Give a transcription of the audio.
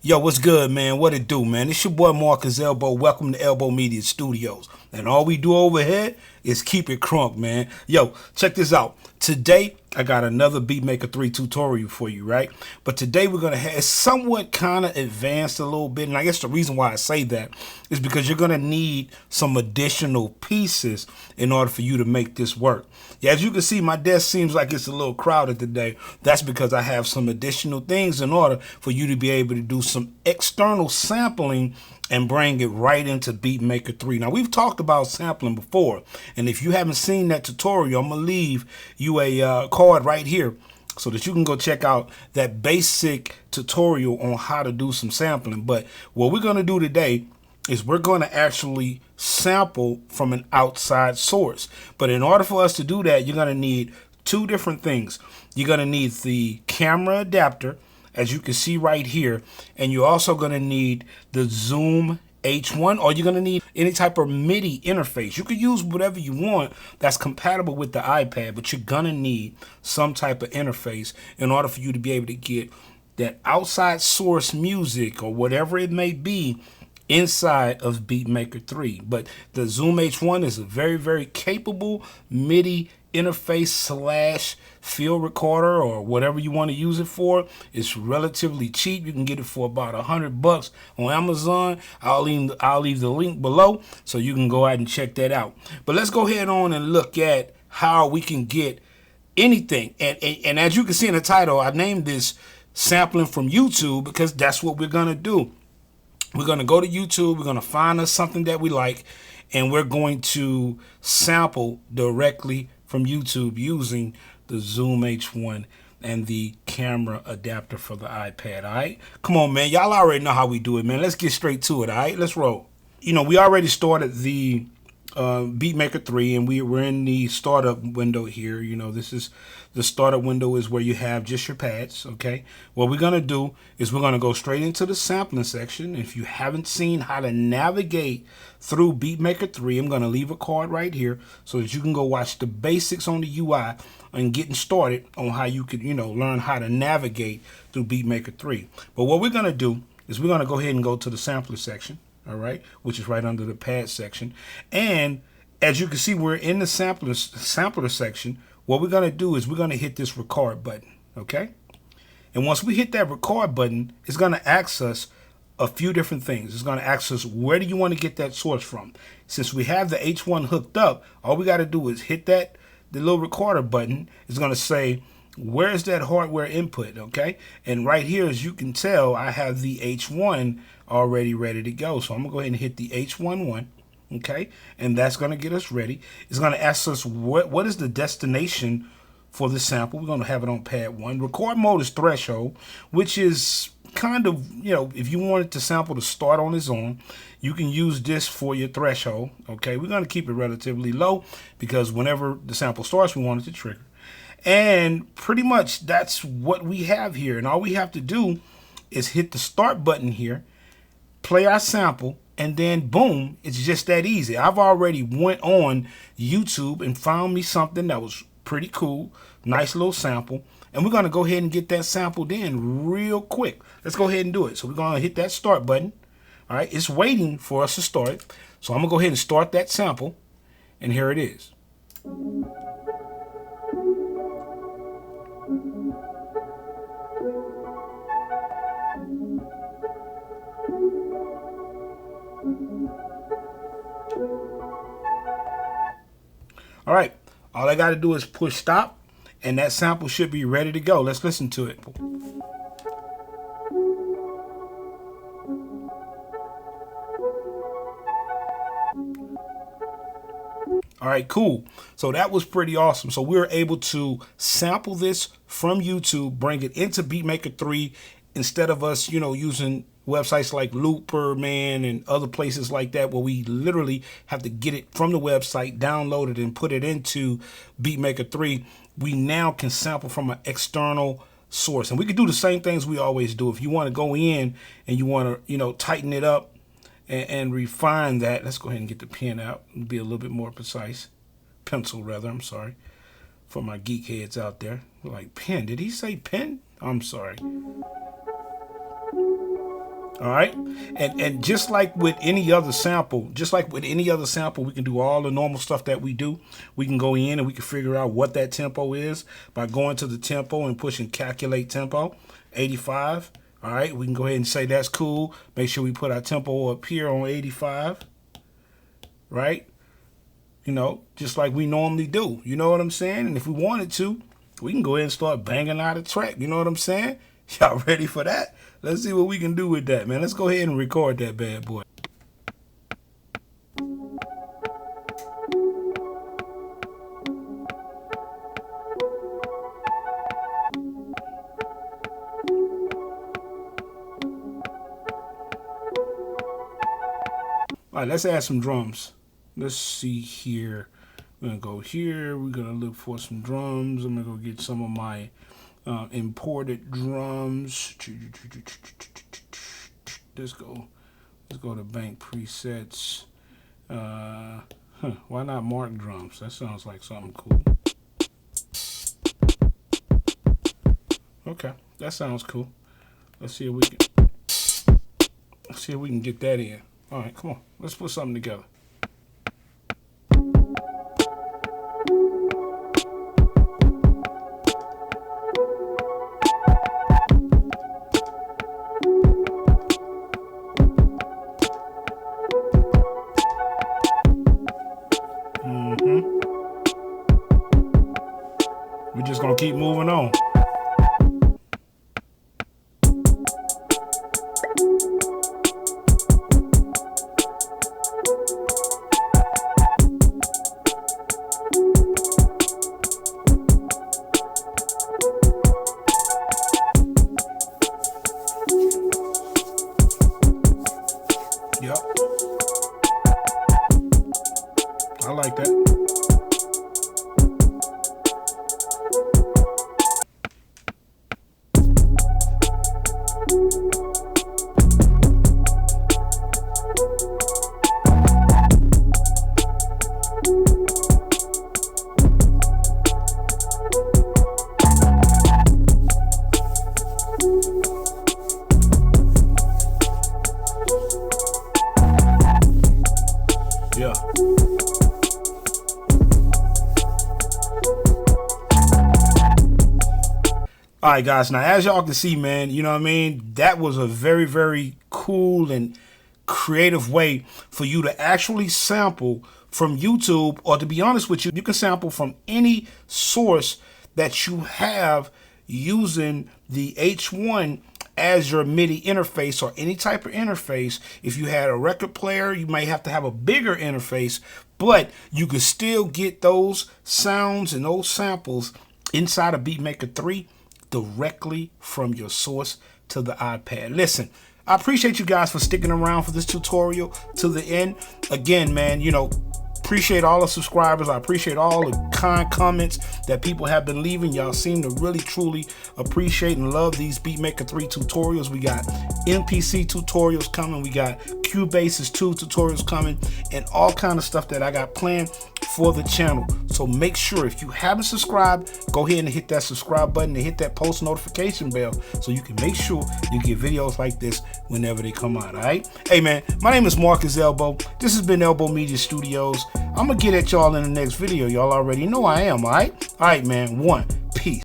Yo, what's good, man? What it do, man? It's your boy Marcus Elbow. Welcome to elbowMedia Studios. And all we do over here is keep it crunk, man. Yo, check this out. Today, I got another BeatMaker 3 tutorial for you, right? But today we're going to have, it's somewhat kind of advanced a little bit. And I guess the reason why I say that is because you're going to need some additional pieces in order for you to make this work. Yeah, as you can see, my desk seems like it's a little crowded today. That's because I have some additional things in order for you to be able to do some external sampling and bring it right into BeatMaker 3. Now, we've talked about sampling before, and if you haven't seen that tutorial, I'm going to leave you a card right here so that you can go check out that basic tutorial on how to do some sampling. But what we're going to do today is we're going to actually sample from an outside source. But in order for us to do that, you're going to need two different things. You're going to need the camera adapter, as you can see right here, and you're also going to need the Zoom H1, or you're going to need any type of MIDI interface. You could use whatever you want that's compatible with the iPad, but you're going to need some type of interface in order for you to be able to get that outside source music or whatever it may be inside of BeatMaker 3. But the Zoom H1 is a very, very capable MIDI interface slash field recorder, or whatever you want to use it for. It's relatively cheap. You can get it for about $100 on Amazon. I'll leave the link below so you can go ahead and check that out. But let's go ahead on and look at how we can get anything. And as you can see in the title, I named this sampling from YouTube because that's what we're going to do. We're going to go to YouTube. We're going to find us something that we like, and we're going to sample directly from YouTube using the Zoom H1 and the camera adapter for the iPad. All right, come on, man. Y'all already know how we do it, man. Let's get straight to it. All right, let's roll. You know, we already started the BeatMaker 3, and we're in the startup window here. You know, this is the startup window is where you have just your pads. Okay, what we're gonna do is we're gonna go straight into the sampling section. If you haven't seen how to navigate through BeatMaker 3, I'm gonna leave a card right here so that you can go watch the basics on the UI and getting started on how you could, you know, learn how to navigate through BeatMaker 3. But what we're gonna do is we're gonna go ahead and go to the sampler section. All right, which is right under the pad section. And as you can see, we're in the sampler section. What we're going to do is we're going to hit this record button, okay? And once we hit that record button, it's going to ask us a few different things. It's going to ask us, where do you want to get that source from? Since we have the H1 hooked up, all we got to do is hit the little recorder button. It's going to say, where is that hardware input, okay? And right here, as you can tell, I have the H1 already ready to go. So I'm going to go ahead and hit the H11, okay? And that's going to get us ready. It's going to ask us what is the destination for the sample. We're going to have it on pad 1. Record mode is threshold, which is kind of, you know, if you wanted the sample to start on its own, you can use this for your threshold, okay? We're going to keep it relatively low because whenever the sample starts, we want it to trigger. And pretty much that's what we have here. And all we have to do is hit the start button here, play our sample, and then boom, it's just that easy. I've already went on YouTube and found me something that was pretty cool, nice little sample. And we're going to go ahead and get that sampled in real quick. Let's go ahead and do it. So we're going to hit that start button. All right, it's waiting for us to start. So I'm going to go ahead and start that sample. And here it is. All right, all I got to do is push stop, and that sample should be ready to go. Let's listen to it. All right, cool. So that was pretty awesome. So we were able to sample this from YouTube, bring it into BeatMaker 3 instead of us, you know, using websites like Looper, man, and other places like that where we literally have to get it from the website, download it, and put it into BeatMaker 3. We now can sample from an external source. And we can do the same things we always do. If you want to go in and you want to, you know, tighten it up and refine that, let's go ahead and get the pen out and be a little bit more precise. Pencil, rather, I'm sorry. For my geek heads out there. Like, pen, did he say pen? I'm sorry. All right, and just like with any other sample, we can do all the normal stuff that we do. We can go in and we can figure out what that tempo is by going to the tempo and pushing calculate tempo, 85. All right, we can go ahead and say that's cool. Make sure we put our tempo up here on 85, right? You know, just like we normally do. You know what I'm saying? And if we wanted to, we can go ahead and start banging out a track. You know what I'm saying? Y'all ready for that? Let's see what we can do with that, man. Let's go ahead and record that bad boy. All right, let's add some drums. Let's see here. We're going to go here. We're going to look for some drums. I'm going to go get some of my imported drums. Let's go to bank presets. Why not Mark drums? That sounds like something cool. Okay, that sounds cool. Let's see if we can get that in. All right, come on. Let's put something together. We're just gonna keep moving on. Yep. I like that. Yeah. All right, guys. Now, as y'all can see, man, you know what I mean? That was a very, very cool and creative way for you to actually sample from YouTube, or to be honest with you, you can sample from any source that you have using the H1 as your MIDI interface or any type of interface. If you had a record player, you might have to have a bigger interface, but you can still get those sounds and those samples inside of BeatMaker 3 directly from your source to the iPad. Listen, I appreciate you guys for sticking around for this tutorial to the end. Again, man, you know, appreciate all the subscribers. I appreciate all the kind comments that people have been leaving. Y'all seem to really, truly appreciate and love these BeatMaker 3 tutorials. We got MPC tutorials coming. We got Cubase's 2 tutorials coming, and all kind of stuff that I got planned for the channel. So make sure, if you haven't subscribed, go ahead and hit that subscribe button and hit that post notification bell so you can make sure you get videos like this whenever they come out. All right. Hey, man, my name is Marcus Elbow. This has been elbowMedia Studios. I'm gonna get at y'all in the next video. Y'all already know I am. All right, man. Peace.